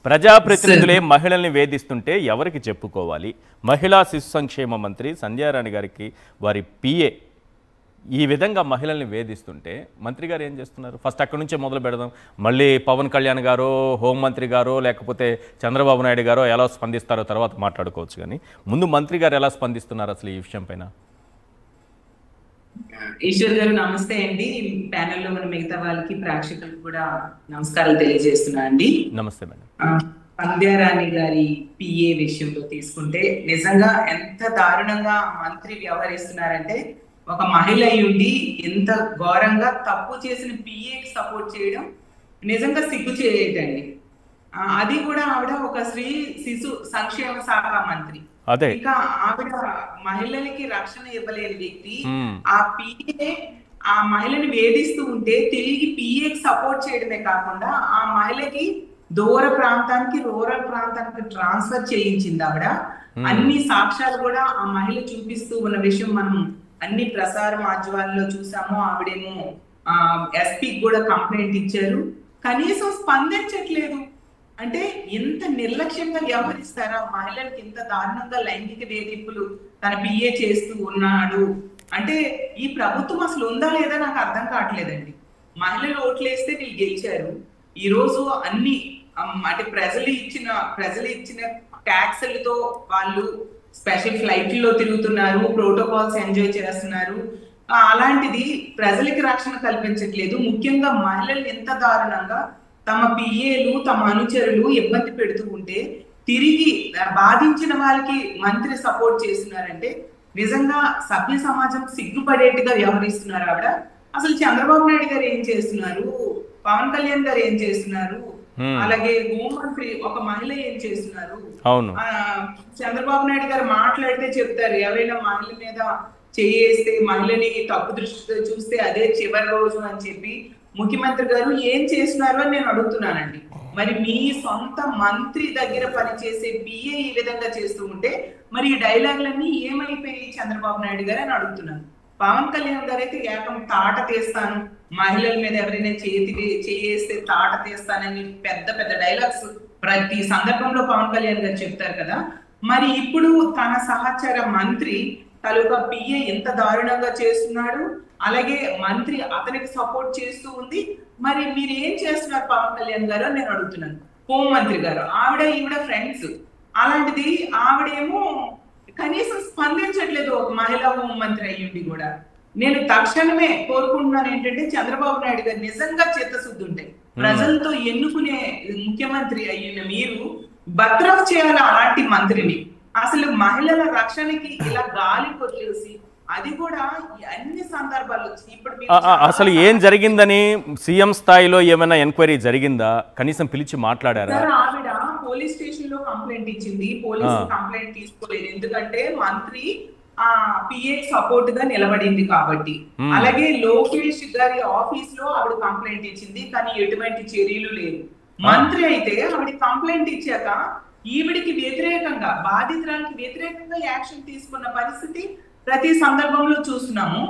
ప్రజాప్రతినిధులే మహిళల్ని వేధిస్తుంటే ఎవరికి చెప్పుకోవాలి? మహిళా శిశు సంక్షేమ మంత్రి సంధ్యారాణి గారికి వారి పిఏ ఈ విధంగా మహిళల్ని వేధిస్తుంటే మంత్రి గారు ఏం చేస్తున్నారు? ఫస్ట్ అక్కడి నుంచే మొదలు పెడదాం. మళ్ళీ పవన్ కళ్యాణ్ గారో, హోంమంత్రి గారో, లేకపోతే చంద్రబాబు నాయుడు గారో ఎలా స్పందిస్తారో తర్వాత మాట్లాడుకోవచ్చు. కానీ ముందు మంత్రి గారు ఎలా స్పందిస్తున్నారు అసలు ఈ విషయం పైన? ఈశ్వర్ గారు నమస్తే అండి. ప్యానెల్లో ఉన్న మిగతా వాళ్ళకి ప్రేక్షకులకు కూడా నమస్కారాలు తెలియజేస్తున్నా అండి. నమస్తే మేడం. సంధ్యారాణి గారి పిఏ విషయంలో తీసుకుంటే నిజంగా ఎంత దారుణంగా మంత్రి వ్యవహరిస్తున్నారంటే, ఒక మహిళ ఉండి ఎంత ఘోరంగా తప్పు చేసిన పిఏకి సపోర్ట్ చేయడం నిజంగా సిగ్గు చేయదండి. అది కూడా ఆవిడ ఒక స్త్రీ శిశు సంక్షేమ శాఖ మంత్రి. ఇంకా ఆవిడ మహిళలకి రక్షణ ఇవ్వలేని వ్యక్తి. ఆ పిఏ ఆ మహిళని వేధిస్తూ ఉంటే తిరిగి పిఏకి సపోర్ట్ చేయడమే కాకుండా ఆ మహిళకి దూర ప్రాంతానికి, రూరల్ ప్రాంతానికి ట్రాన్స్ఫర్ చేయించింది ఆవిడ. అన్ని సాక్ష్యాలు కూడా ఆ మహిళ చూపిస్తూ ఉన్న విషయం మనం అన్ని ప్రసార మాధ్యమాల్లో చూసాము. ఆవిడేమో ఎస్పీకి కూడా కంప్లైంట్ ఇచ్చారు, కనీసం స్పందించట్లేదు. అంటే ఎంత నిర్లక్ష్యంగా వ్యవహరిస్తారా? మహిళలకు ఇంత దారుణంగా లైంగిక వేధింపులు తన పిఏ చేస్తూ ఉన్నాడు అంటే ఈ ప్రభుత్వం అసలు ఉందా లేదా నాకు అర్థం కావట్లేదండి. మహిళలు ఓట్లేస్తే వీళ్ళు గెలిచారు. ఈ రోజు అన్ని అంటే ప్రజలు ఇచ్చిన ట్యాక్సులతో వాళ్ళు స్పెషల్ ఫ్లైట్లో తిరుగుతున్నారు, ప్రోటోకాల్స్ ఎంజాయ్ చేస్తున్నారు. అలాంటిది ప్రజలకి రక్షణ కల్పించట్లేదు. ముఖ్యంగా మహిళలు ఎంత దారుణంగా తమ పిఏలు, తమ అనుచరులు ఇబ్బంది పెడుతూ ఉంటే తిరిగి బాధించిన వాళ్ళకి మంత్రి సపోర్ట్ చేస్తున్నారంటే నిజంగా సభ్య సమాజం సిగ్గుపడేట్టుగా వ్యవహరిస్తున్నారు ఆవిడ. అసలు చంద్రబాబు నాయుడు గారు ఏం చేస్తున్నారు, పవన్ కళ్యాణ్ గారు ఏం చేస్తున్నారు, అలాగే హోంమంత్రి ఒక మహిళ ఏం చేస్తున్నారు? చంద్రబాబు నాయుడు గారు మాట్లాడితే చెప్తారు, ఎవరైనా మహిళ మీద చేయేస్తే, మహిళని తప్పు దృష్టితో చూస్తే అదే చివరి రోజు అని చెప్పి ముఖ్యమంత్రి గారు ఏం చేస్తున్నారు అని నేను అడుగుతున్నానండి. మరి మీ సొంత మంత్రి దగ్గర పనిచేసే పిఏ ఈ విధంగా చేస్తూ ఉంటే మరి ఈ డైలాగులన్నీ ఏమైపోయి చంద్రబాబు నాయుడు గారు అని అడుగుతున్నాను. పవన్ కళ్యాణ్ గారు అయితే ఏకం తాట తీస్తాను, మహిళల మీద ఎవరైనా చేయేస్తే తాట తీస్తానని పెద్ద పెద్ద డైలాగ్స్ ప్రతి సందర్భంలో పవన్ కళ్యాణ్ గారు చెప్తారు కదా. మరి ఇప్పుడు తన సహచర మంత్రి తాలూకా పిఏ ఎంత దారుణంగా చేస్తున్నాడు, అలాగే మంత్రి అతనికి సపోర్ట్ చేస్తూ ఉంది. మరి మీరు ఏం చేస్తున్నారు పవన్ కళ్యాణ్ గారు అని నేను అడుగుతున్నాను. హోంమంత్రి గారు ఈవిడ ఫ్రెండ్స్, అలాంటిది ఆవిడేమో కనీసం స్పందించట్లేదు. ఒక మహిళా హోంమంత్రి అయ్యుండి కూడా నేను తక్షణమే కోరుకుంటున్నాను ఏంటంటే, చంద్రబాబు నాయుడు గారు నిజంగా చిత్తశుద్ధి ఉంటే ప్రజలతో ఎన్నుకునే ముఖ్యమంత్రి అయ్యిన మీరు భద్రం చేయాలి అలాంటి మంత్రిని. అసలు మహిళల రక్షణకి ఇలా గాలి కొట్టేసి అది కూడా అన్ని సందర్భాల్లో ఇప్పుడు అసలు ఏం జరిగిందని సీఎం స్థాయిలో ఏమైనా ఎంక్వైరీ జరిగిందా? కనీసం పిలిచి మాట్లాడారా? ఆవిడ పోలీస్ స్టేషన్ లో కంప్లైంట్ ఇచ్చింది, పోలీసు కంప్లైంట్ తీసుకోలేదు. ఎందుకంటే మంత్రి ఆ పిఏ సపోర్ట్ గా నిలబడింది కాబట్టి. అలాగే లోకేష్ గారి ఆఫీస్ లో ఆవిడ కంప్లైంట్ ఇచ్చింది, కానీ ఎటువంటి చర్యలు లేవు. మంత్రి అయితే ఆవిడ కంప్లైంట్ ఇచ్చాక ఈవిడికి వ్యతిరేకంగా, బాధితురానికి వ్యతిరేకంగా యాక్షన్ తీసుకున్న పరిస్థితి ప్రతి సందర్భంలో చూస్తున్నాము.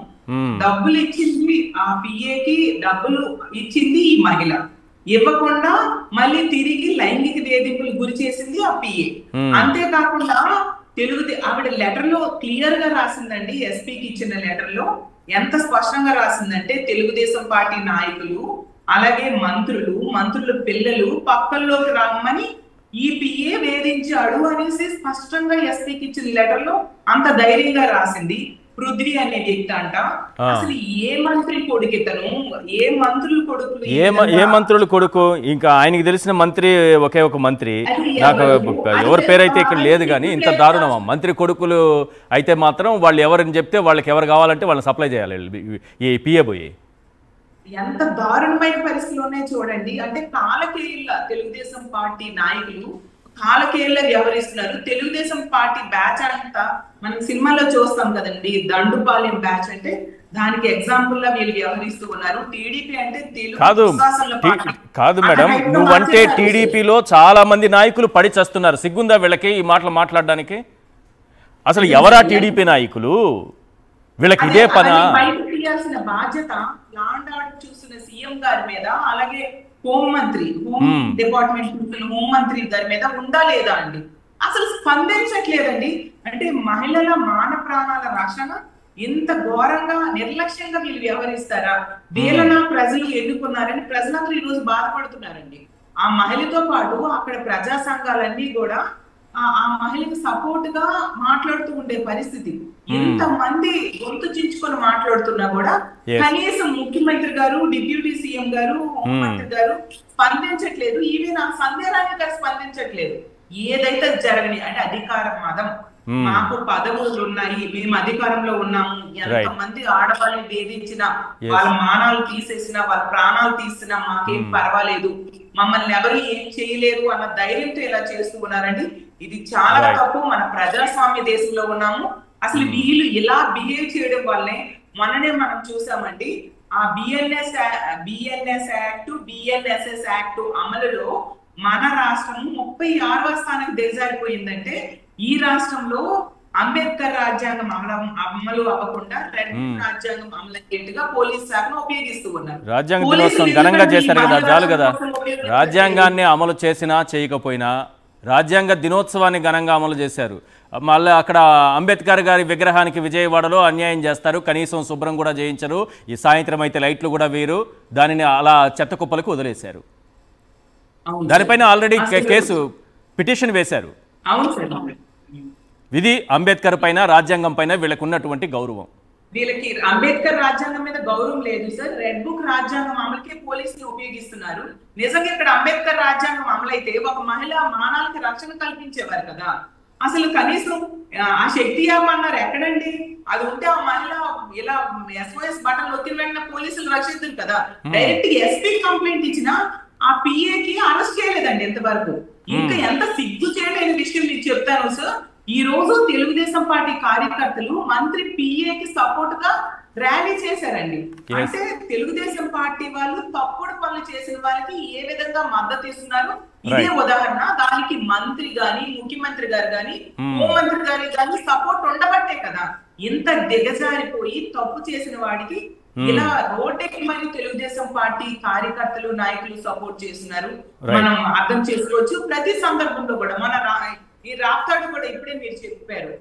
డబ్బులు ఇచ్చింది ఆ పిఏకి, డబ్బులు ఇచ్చింది ఈ మహిళ, ఇవ్వకుండా మళ్ళీ తిరిగి లైంగిక వేధింపులు గురి చేసింది ఆ పిఏ. అంతేకాకుండా ఆవిడ లెటర్ లో క్లియర్ గా రాసిందండి. ఎస్పీకి ఇచ్చిన లెటర్ లో ఎంత స్పష్టంగా రాసిందంటే, తెలుగుదేశం పార్టీ నాయకులు అలాగే మంత్రుల పిల్లలు పక్కల్లోకి రమ్మని ఈ పిఏ వేధించాడు అనేసి స్పష్టంగా ఎస్పీకి ఇచ్చిన లెటర్ లో అంత ధైర్యంగా రాసింది. పృథ్వీ అనే వ్యక్తి అంట. అసలు ఏ మంత్రి కొడుకు ఇతను, ఏ మంత్రులు కొడుకు? ఇంకా ఆయనకి తెలిసిన మంత్రి ఒకే ఒక మంత్రి, నాకు ఎవరి పేరైతే ఇక్కడ లేదు. కానీ ఇంత దారుణమా? మంత్రి కొడుకులు అయితే మాత్రం వాళ్ళు ఎవరని చెప్తే వాళ్ళకి ఎవరు కావాలంటే వాళ్ళని సప్లై చేయాలి ఈ పిఏ పోయి. ఎంత దారుణమైన పరిస్థితిలోనే చూడండి. అంటే కాలకేయుల తెలుగుదేశం పార్టీ నాయకులు కాలకేయుల వ్యవహరిస్తున్నారు. తెలుగుదేశం పార్టీ బ్యాచ్ అంతా మనం సినిమాలో చూస్తాం కదండి, దండుపాలెం బ్యాచ్ అంటే దానికి ఎగ్జాంపుల్ గా వీళ్ళు వ్యవహరిస్తూ ఉన్నారు. టీడీపీ అంటే కాదు మేడం, నువ్వంటే టీడీపీలో చాలా మంది నాయకులు పడి చేస్తున్నారు. సిగ్గుందా వీళ్ళకి ఈ మాటలు మాట్లాడడానికి? అసలు ఎవరా టీడీపీ నాయకులు? వీళ్ళకి ఇదే పనా? తీయాల్సిన బాధ్యత లాండ్ ఆర్డర్ చూసిన సీఎం గారి మీద, అలాగే హోమ్ డిపార్ట్మెంట్ హోం మంత్రి గారి మీద ఉందా లేదా అండి? అసలు స్పందించట్లేదండి. అంటే మహిళల మాన ప్రాణాల రక్షణ ఇంత ఘోరంగా నిర్లక్ష్యంగా వీళ్ళు వ్యవహరిస్తారా? వీళ్ళనా ప్రజలు ఎన్నుకున్నారని ప్రజలందరూ ఈ రోజు బాధపడుతున్నారండి. ఆ మహిళతో పాటు అక్కడ ప్రజా సంఘాలన్నీ కూడా ఆ మహిళకు సపోర్ట్ గా మాట్లాడుతూ ఉండే పరిస్థితి. ఇంతమంది గొంతు చించుకొని మాట్లాడుతున్నా కూడా కనీసం ముఖ్యమంత్రి గారు, డిప్యూటీ సీఎం గారు, హోంమంత్రి గారు స్పందించట్లేదు. ఈవెన్ ఆ సంధ్యారాణి గారు స్పందించట్లేదు. ఏదైతే జరగని అంటే అధికారం మదం, మాకు పదవులు ఉన్నాయి, మేము అధికారంలో ఉన్నాము, ఎంతమంది ఆడవాళ్ళని వేధించినా, వాళ్ళ మానాలు తీసేసినా, వాళ్ళ ప్రాణాలు తీసినా మాకేం పర్వాలేదు, మమ్మల్ని ఎవరు ఏం చేయలేరు అన్న ధైర్యంతో ఇలా చేస్తూ ఉన్నారండి. ఇది చాలా తప్పు. మన ప్రజాస్వామ్య దేశంలో ఉన్నాము. అసలు వీళ్ళు ఇలా బిహేవ్ చేయడం వల్లే మొన్ననే మనం చూసామండి, ఆ బిఎన్ఎస్ యాక్ట్, బిఎన్ఎస్ఎస్ యాక్ట్ అమలులో మన రాష్ట్రం 36వ స్థానానికి దిగజారిపోయిందంటే ఈ రాష్ట్రంలో అంబేద్కర్ రాజ్యాంగం అమలు అవ్వకుండా రెడ్ బుక్ రాజ్యాంగం అమలయ్యేట్టుగా పోలీస్ శాఖను ఉపయోగిస్తూ ఉన్నారు. రాజ్యాంగ దినోత్సవం ఘనంగా చేశారు కదా, చాలు కదా. రాజ్యాంగాన్ని అమలు చేసినా చేయకపోయినా రాజ్యాంగ దినోత్సవాన్ని ఘనంగా అమలు చేశారు. మళ్ళీ అక్కడ అంబేద్కర్ గారి విగ్రహానికి విజయవాడలో అన్యాయం చేస్తారు, కనీసం శుభ్రం కూడా చేయించరు, ఈ సాయంత్రం అయితే లైట్లు కూడా వేరు, దానిని అలా చెత్త కుప్పలకు వదిలేశారు. దానిపైన ఆల్రెడీ కేసు పిటిషన్ వేశారు. ఇది అంబేద్కర్ పైన, రాజ్యాంగం పైన వీళ్ళకు ఉన్నటువంటి గౌరవం. వీళ్ళకి అంబేద్కర్ రాజ్యాంగం మీద గౌరవం లేదు సార్. రెడ్ బుక్ రాజ్యాంగం అమలుకే పోలీసులు ఉపయోగిస్తున్నారు. నిజంగా ఇక్కడ అంబేద్కర్ రాజ్యాంగం అమలైతే ఒక మహిళ మానాలకి రక్షణ కల్పించేవారు కదా. అసలు కనీసం ఆ శక్తి యాప్ అన్నారు ఎక్కడండి? అది ఉంటే ఆ మహిళ ఇలా SOS బటన్ నొక్కిన వెంటనే పోలీసులు రక్షిస్తారు కదా. డైరెక్ట్ ఎస్పీ కంప్లైంట్ ఇచ్చినా ఆ పిఏకి అరెస్ట్ చేయలేదండి ఎంతవరకు. ఇంకా ఎంత సిగ్గు చేయలేని విషయం మీకు చెప్తాను సార్. ఈ రోజు తెలుగుదేశం పార్టీ కార్యకర్తలు మంత్రి పిఏకి సపోర్ట్ గా ర్యాలీ చేశారండి. అంటే తెలుగుదేశం పార్టీ వాళ్ళు తప్పుడు పనులు చేసిన వాళ్ళకి ఏ విధంగా మద్దతు ఇస్తున్నారు ఇదే ఉదాహరణ. దానికి మంత్రి గాని, ముఖ్యమంత్రి గారు గాని, హోంమంత్రి గారు గాని సపోర్ట్ ఉండబట్టే కదా ఇంత దిగజారిపోయి తప్పు చేసిన వాడికి ఇలా రోడ్డెక్కి మరి తెలుగుదేశం పార్టీ కార్యకర్తలు, నాయకులు సపోర్ట్ చేస్తున్నారు. మనం అర్థం చేసుకోవచ్చు. ప్రతి సందర్భంలో కూడా మన ఈ రాప్తాడు కూడా ఇప్పుడే మీరు చెప్పారు,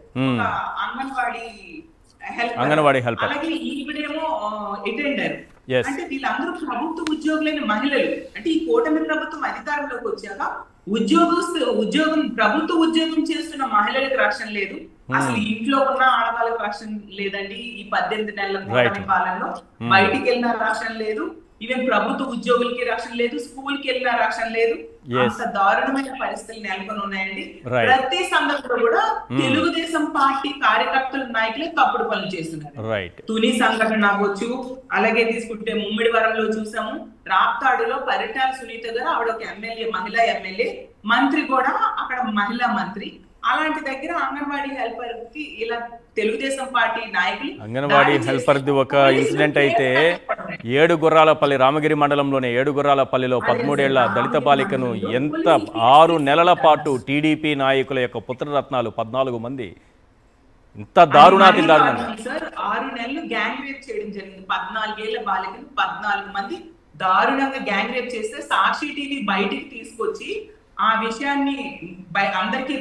అంగన్వాడీ హెల్ప్, అలాగే ఈవిడేమో అటెండర్. అంటే వీళ్ళందరూ ప్రభుత్వ ఉద్యోగులైన మహిళలు. అంటే ఈ కూటమి ప్రభుత్వం అధికారంలోకి వచ్చాక ప్రభుత్వ ఉద్యోగం చేస్తున్న మహిళలకు రక్షణ లేదు. అసలు ఇంట్లో ఉన్న ఆడవాళ్ళకి రక్షణ లేదండి. ఈ 18 నెలల కూటమి పాలనలో బయటికి వెళ్ళిన రక్షణ లేదు, ఈవెన్ ప్రభుత్వ ఉద్యోగులకి రక్షణ లేదు, స్కూల్ కి వెళ్ళిన రక్షణ లేదు. అంత దారుణమైన పరిస్థితులు నెలకొని ఉన్నాయండి. ప్రతి సందర్భంలో కూడా తెలుగుదేశం పార్టీ కార్యకర్తలు, నాయకులే తప్పుడు పనులు చేస్తున్నారు. తుని సంఘటన అవ్వచ్చు, అలాగే తీసుకుంటే ముమ్మిడివరంలో చూసాము, రాప్తాడులో పరిటాల సునీత గారు, ఆవిడ ఒక ఎమ్మెల్యే, మహిళా ఎమ్మెల్యే, మంత్రి కూడా అక్కడ మహిళా మంత్రి. అలాంటి దగ్గర అంగన్వాడీ హెల్పర్ కి ఇలా తెలుగుదేశం పార్టీ నాయకులు, అంగన్వాడీ హెల్పర్ ది ఒక ఇన్సిడెంట్ అయితే ఏడుగుర్రాలపల్లి, రామగిరి మండలంలోనే ఏడుగుర్రాలపల్లిలో 13 ఏళ్ల దళిత బాలికను ఎంత 6 నెలల పాటు టీడీపీ నాయకుల యొక్క పుత్రరత్నాలు 14 మంది ఇంత దారుణాతి దారుణంగా 6 నెలలు గ్యాంగ్ రేప్ చేయడం జరిగింది. 14 ఏళ్ల బాలికను 14 మంది దారుణంగా గ్యాంగ్ రేప్ చేస్తే సాక్షి టీవీ బయటికి తీసుకొచ్చి ఆ విషయాన్ని అందరికీ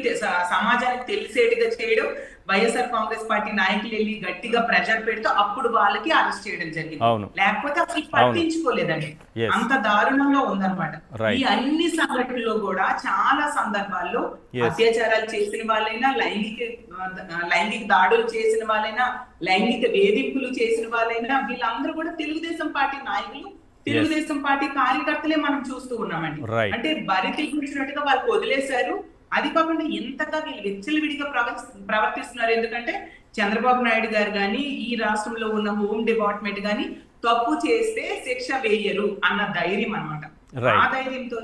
సమాజానికి తెలిసేట్టుగా చేయడం, వైఎస్ఆర్ కాంగ్రెస్ పార్టీ నాయకులు వెళ్ళి గట్టిగా ప్రెషర్ పెడుతూ అప్పుడు వాళ్ళకి అరెస్ట్ చేయడం జరిగింది. లేకపోతే అసలు పట్టించుకోలేదండి. అంత దారుణంగా ఉందన్నమాట. ఈ అన్ని సంఘటనల్లో కూడా చాలా సందర్భాల్లో అత్యాచారాలు చేసిన వాళ్ళైనా, లైంగిక దాడులు చేసిన వాళ్ళైనా, లైంగిక వేధింపులు చేసిన వాళ్ళైనా, వీళ్ళందరూ కూడా తెలుగుదేశం పార్టీ నాయకులు, తెలుగుదేశం పార్టీ కార్యకర్తలే మనం చూస్తూ ఉన్నామండి. అంటే బరి తెగించినట్టుగా వాళ్ళకి వదిలేశారు. అది కాకుండా ఎంతగా వీళ్ళు విచ్చలవిడిగా ప్రవర్తిస్తున్నారు. ఎందుకంటే చంద్రబాబు నాయుడు గారు గాని, ఈ రాష్ట్రంలో ఉన్న హోమ్ డిపార్ట్మెంట్ గాని తప్పు చేస్తే శిక్ష వేయరు అన్న ధైర్యం అన్నమాట. ఆ ధైర్యంతో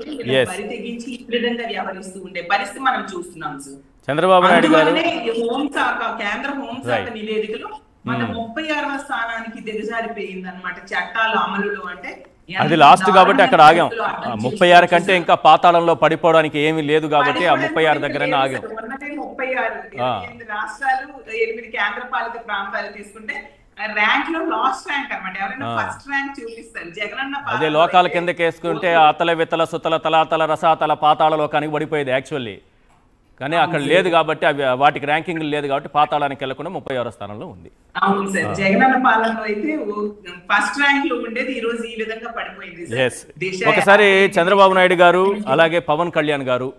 బరి తెగించి ఈ విధంగా వ్యవహరిస్తూ ఉండే పరిస్థితి మనం చూస్తున్నాం సార్. చంద్రబాబు నాయుడు గారు హోంశాఖ, కేంద్ర హోంశాఖ నివేదికలో మన 36వ స్థానానికి దిగజారిపోయింది అనమాట చట్టాల అమలులో. అంటే అది లాస్ట్ కాబట్టి అక్కడ ఆగాం. 36 కంటే ఇంకా పాతాళంలో పడిపోవడానికి ఏమీ లేదు కాబట్టి ఆ 36 దగ్గరనే ఆగాం. 36 రాష్ట్రాలు, 8 కేంద్ర పాలిత ప్రాంతాలు తీసుకుంటే ర్యాంక్ లో లాస్ట్ ర్యాంక్ అన్నమాట. ఎవరైనా ఫస్ట్ ర్యాంక్ చూపిస్తారు. జగనన్న అదే లోకాల కిందకి వేసుకుంటే అతల వితల సుతల తలాతల రసాతల పాతాళ లోకానికి పడిపోయేది యాక్చువల్లీ. కానీ అక్కడ లేదు కాబట్టి అవి వాటికి ర్యాంకింగ్ లేదు కాబట్టి పాతాళానికి వెళ్లకుండా 36వ స్థానంలో ఉంది. అవును సార్, జగనన్న పాలనలో అయితే ఫస్ట్ ర్యాంక్ లో ఉండేది, ఈ రోజు ఈ విధంగా పడిపోయింది. ఒకసారి చంద్రబాబు నాయుడు గారు అలాగే పవన్ కళ్యాణ్ గారు